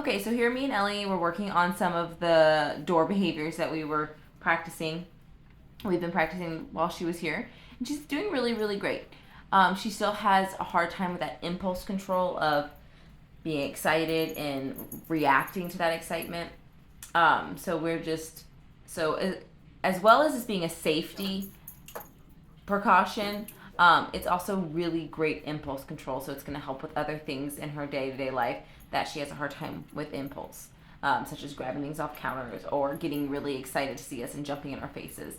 Okay, so here me and Ellie were working on some of the door behaviors that we were practicing. We've been practicing while she was here, and she's doing really, really great. She still has a hard time with that impulse control of being excited and reacting to that excitement. So we're just, as well as this being a safety precaution, it's also really great impulse control. So it's going to help with other things in her day-to-day life that she has a hard time with impulse, such as grabbing things off counters or getting really excited to see us and jumping in our faces,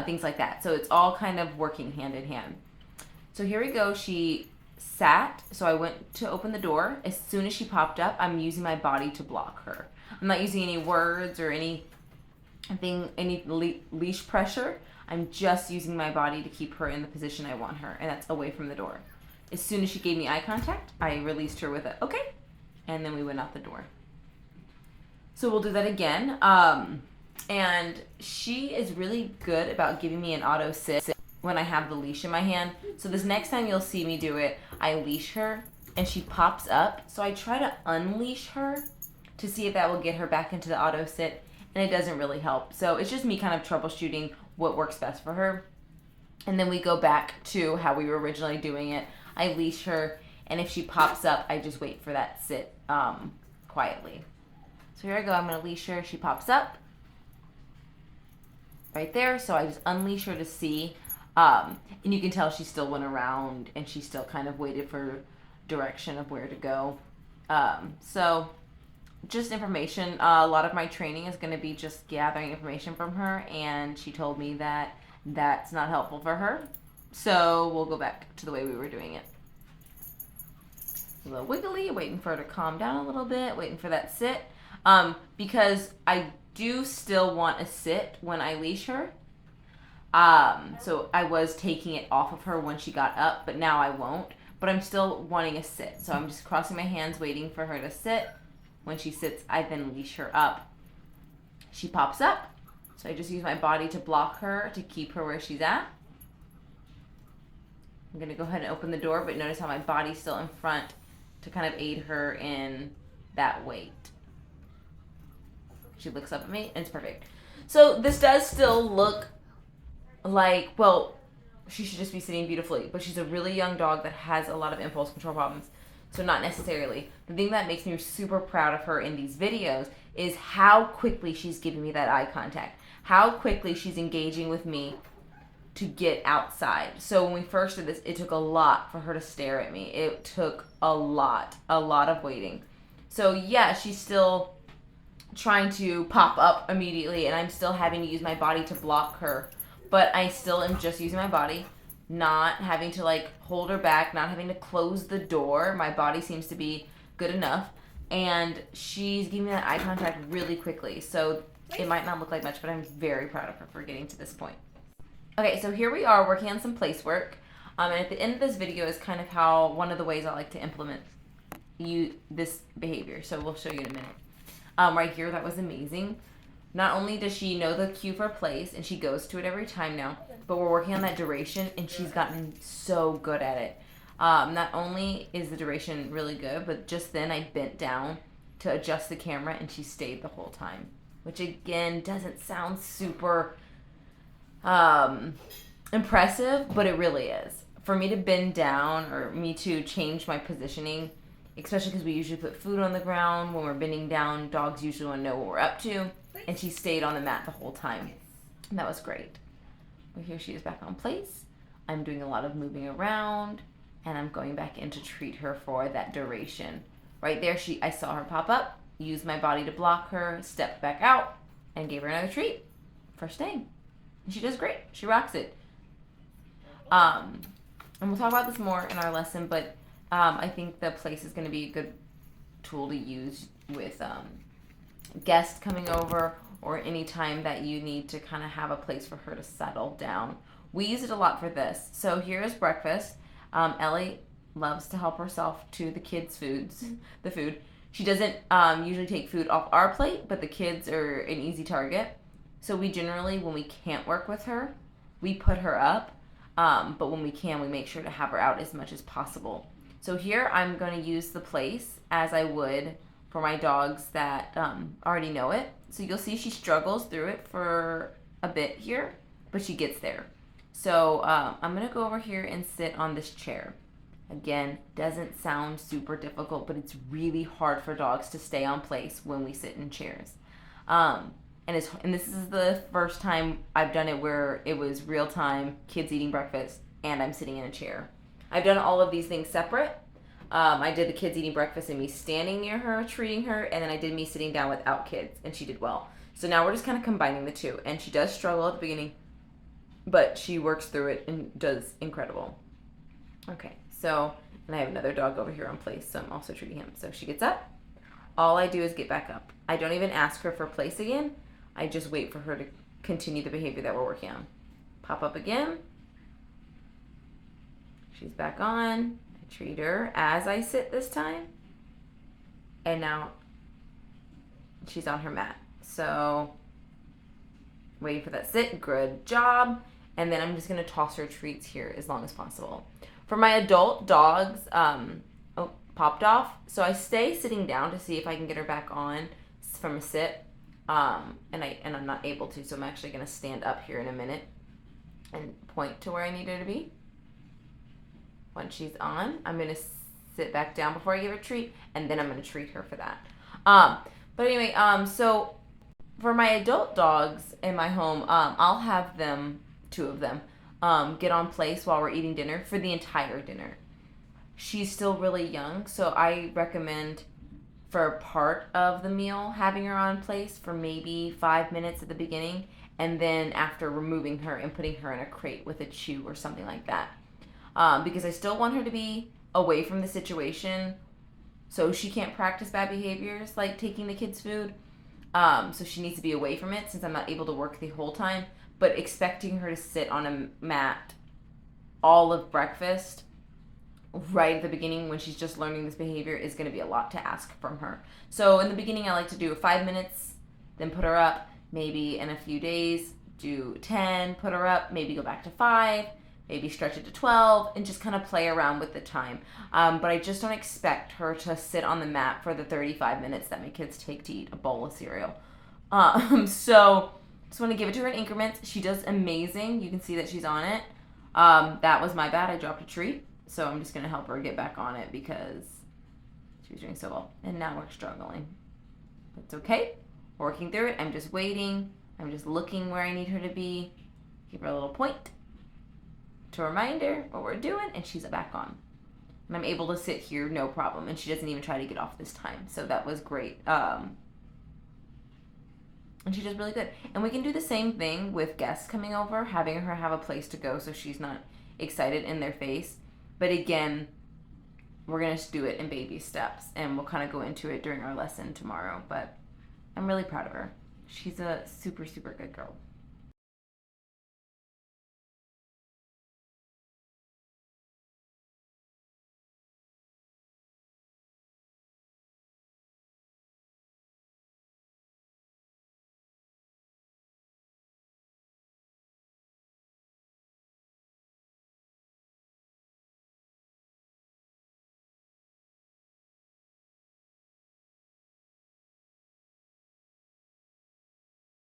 things like that. So it's all kind of working hand in hand. So here we go. She sat, so I went to open the door. As soon as she popped up, I'm using my body to block her. I'm not using any words or any leash pressure. I'm just using my body to keep her in the position I want her, and that's away from the door. As soon as she gave me eye contact, I released her with a okay, and then we went out the door. So we'll do that again. And she is really good about giving me an auto sit when I have the leash in my hand. So this next time you'll see me do it, I leash her and she pops up. So I try to unleash her to see if that will get her back into the auto sit, and it doesn't really help. So it's just me kind of troubleshooting what works best for her. And then we go back to how we were originally doing it. I leash her, and if she pops up, I just wait for that sit quietly. So here I go. I'm going to leash her. She pops up right there. So I just unleash her to see. And you can tell she still went around and she still kind of waited for direction of where to go. So just information. A lot of my training is going to be just gathering information from her, and she told me that that's not helpful for her. So we'll go back to the way we were doing it. A little wiggly, waiting for her to calm down a little bit, waiting for that sit. Because I do still want a sit when I leash her. So I was taking it off of her when she got up, but now I won't. But I'm still wanting a sit. So I'm just crossing my hands, waiting for her to sit. When she sits, I then leash her up. She pops up. So I just use my body to block her, to keep her where she's at. I'm going to go ahead and open the door, but notice how my body's still in front to kind of aid her in that weight. She looks up at me, and it's perfect. So this does still look like, well, she should just be sitting beautifully, but she's a really young dog that has a lot of impulse control problems. So not necessarily. The thing that makes me super proud of her in these videos is how quickly she's giving me that eye contact. How quickly she's engaging with me to get outside. So when we first did this, it took a lot for her to stare at me. It took a lot of waiting. So yeah, she's still trying to pop up immediately, and I'm still having to use my body to block her. But I still am just using my body, not having to like hold her back, not having to close the door. My body seems to be good enough, and she's giving me that eye contact really quickly. So it might not look like much, but I'm very proud of her for getting to this point. Okay, so here we are working on some place work. And at the end of this video is kind of how one of the ways I like to implement this behavior. So we'll show you in a minute. Right here, that was amazing. Not only does she know the cue for place, and she goes to it every time now, but we're working on that duration, and she's gotten so good at it. Not only is the duration really good, but just then I bent down to adjust the camera, and she stayed the whole time, which again doesn't sound super impressive, but it really is. For me to bend down or me to change my positioning, especially because we usually put food on the ground when we're bending down, dogs usually want to know what we're up to, and she stayed on the mat the whole time. And that was great. Well, here she is back on place. I'm doing a lot of moving around, and I'm going back in to treat her for that duration. Right there, I saw her pop up, used my body to block her, stepped back out, and gave her another treat for staying. And she does great. She rocks it. And we'll talk about this more in our lesson, but I think the place is going to be a good tool to use with guests coming over, or any time that you need to kind of have a place for her to settle down. We use it a lot for this. So here's breakfast. Ellie loves to help herself to the kids' the food. She doesn't usually take food off our plate, but the kids are an easy target. So we generally, when we can't work with her, we put her up. But when we can, we make sure to have her out as much as possible. So here I'm going to use the place as I would for my dogs that already know it. So you'll see she struggles through it for a bit here, but she gets there. So I'm going to go over here and sit on this chair. Again, doesn't sound super difficult, but it's really hard for dogs to stay on place when we sit in chairs. And this is the first time I've done it where it was real time, kids eating breakfast, and I'm sitting in a chair. I've done all of these things separate. I did the kids eating breakfast and me standing near her, treating her, and then I did me sitting down without kids, and she did well. So now we're just kind of combining the two, and she does struggle at the beginning, but she works through it and does incredible. Okay, so, and I have another dog over here on place, so I'm also treating him. So she gets up. All I do is get back up. I don't even ask her for place again. I just wait for her to continue the behavior that we're working on. Pop up again. She's back on. I treat her as I sit this time. And now she's on her mat. So waiting for that sit. Good job. And then I'm just going to toss her treats here as long as possible. For my adult dogs, popped off. So I stay sitting down to see if I can get her back on from a sit. And I'm not able to, so I'm actually going to stand up here in a minute and point to where I need her to be. Once she's on, I'm going to sit back down before I give her a treat, and then I'm going to treat her for that. But anyway, so for my adult dogs in my home, I'll have them, 2 of them, get on place while we're eating dinner for the entire dinner. She's still really young, so I recommend for part of the meal having her on place for maybe 5 minutes at the beginning, and then after removing her and putting her in a crate with a chew or something like that. Because I still want her to be away from the situation so she can't practice bad behaviors like taking the kids' food. So she needs to be away from it since I'm not able to work the whole time. But expecting her to sit on a mat all of breakfast right at the beginning when she's just learning this behavior is going to be a lot to ask from her. So in the beginning, I like to do 5 minutes, then put her up. Maybe in a few days, do 10, put her up, maybe go back to 5, maybe stretch it to 12, and just kind of play around with the time. But I just don't expect her to sit on the mat for the 35 minutes that my kids take to eat a bowl of cereal. So just want to give it to her in increments. She does amazing. You can see that she's on it. That was my bad. I dropped a treat. So I'm just going to help her get back on it because she was doing so well. And now we're struggling. It's okay. Working through it. I'm just waiting. I'm just looking where I need her to be. Give her a little point to remind her what we're doing. And she's back on. And I'm able to sit here no problem. And she doesn't even try to get off this time. So that was great. And she does really good. And we can do the same thing with guests coming over. Having her have a place to go so she's not excited in their face. But again, we're going to do it in baby steps, and we'll kind of go into it during our lesson tomorrow. But I'm really proud of her. She's a super, super good girl.